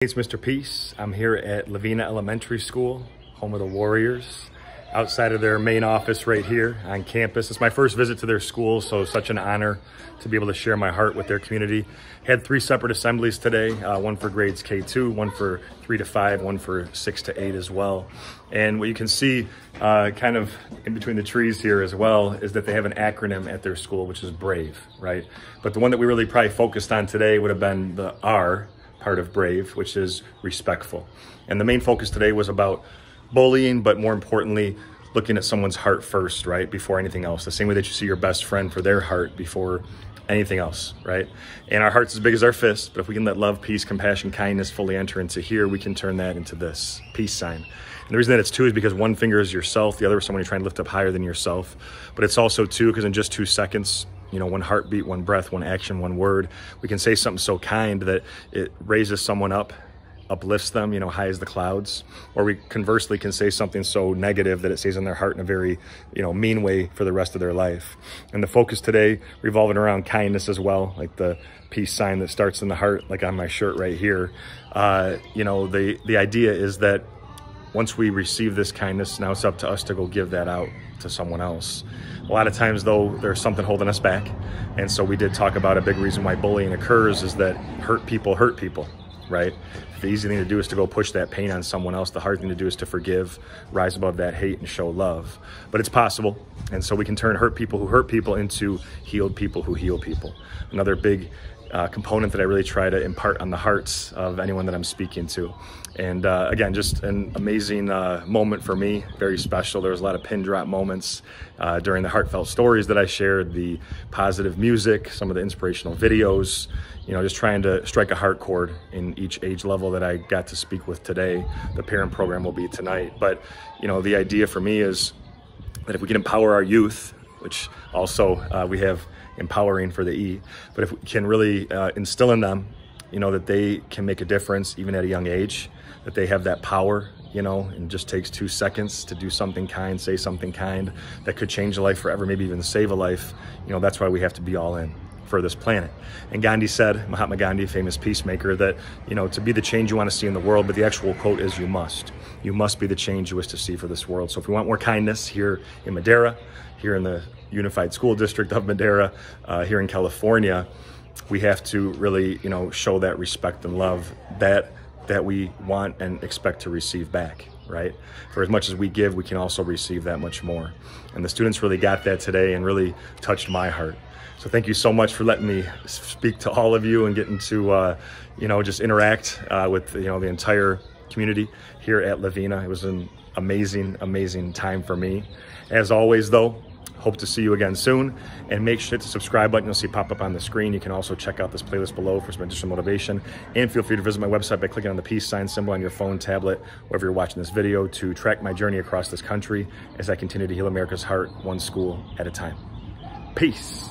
It's Mr. Peace. I'm here at Lavina Elementary School, home of the Warriors, outside of their main office right here on campus. It's my first visit to their school, so such an honor to be able to share my heart with their community. Had 3 separate assemblies today, one for grades K2, one for 3 to 5, one for 6 to 8 as well. And what you can see kind of in between the trees here as well is that they have an acronym at their school, which is BRAVE, right? But the one that we really probably focused on today would have been the R part of BRAVE, which is respectful. And the main focus today was about bullying, but more importantly, looking at someone's heart first, right? Before anything else. The same way that you see your best friend for their heart before anything else, right? And our heart's as big as our fists, but if we can let love, peace, compassion, kindness fully enter into here, we can turn that into this peace sign. And the reason that it's 2 is because one finger is yourself, the other is someone you're trying to lift up higher than yourself. But it's also 2 because in just 2 seconds, you know, one heartbeat, one breath, one action, one word, we can say something so kind that it raises someone up, uplifts them, you know, high as the clouds. Or we conversely can say something so negative that it stays in their heart in a very, you know, mean way for the rest of their life. And the focus today revolving around kindness as well, like the peace sign that starts in the heart, like on my shirt right here. You know, the idea is that once we receive this kindness, now it's up to us to go give that out to someone else. A lot of times though, there's something holding us back. And so we did talk about a big reason why bullying occurs is that hurt people, right? The easy thing to do is to go push that pain on someone else. The hard thing to do is to forgive, rise above that hate and show love. But it's possible. And so we can turn hurt people who hurt people into healed people who heal people. Another big component that I really try to impart on the hearts of anyone that I'm speaking to. And again, just an amazing moment for me, very special. There was a lot of pin drop moments during the heartfelt stories that I shared, the positive music, some of the inspirational videos, you know, just trying to strike a heart chord in each age level that I got to speak with today. The parent program will be tonight. But, you know, the idea for me is that if we can empower our youth, which also we have empowering for the E, but if we can really instill in them, you know, that they can make a difference even at a young age, that they have that power, you know, and it just takes 2 seconds to do something kind, say something kind that could change a life forever, maybe even save a life. You know, that's why we have to be all in for this planet. And Gandhi said, Mahatma Gandhi, famous peacemaker, that, you know, to be the change you want to see in the world, but the actual quote is you must be the change you wish to see for this world. So if we want more kindness here in Madera, here in the Unified School District of Madera, here in California, we have to really, you know, show that respect and love that we want and expect to receive back, right? For as much as we give, we can also receive that much more. And the students really got that today and really touched my heart. So thank you so much for letting me speak to all of you and getting to, you know, just interact with, you know, the entire community here at Lavina. It was an amazing, amazing time for me. As always though, hope to see you again soon, and make sure to hit the subscribe button you'll see pop up on the screen. You can also check out this playlist below for some additional motivation, and feel free to visit my website by clicking on the peace sign symbol on your phone, tablet, wherever you're watching this video, to track my journey across this country as I continue to heal America's heart one school at a time. Peace.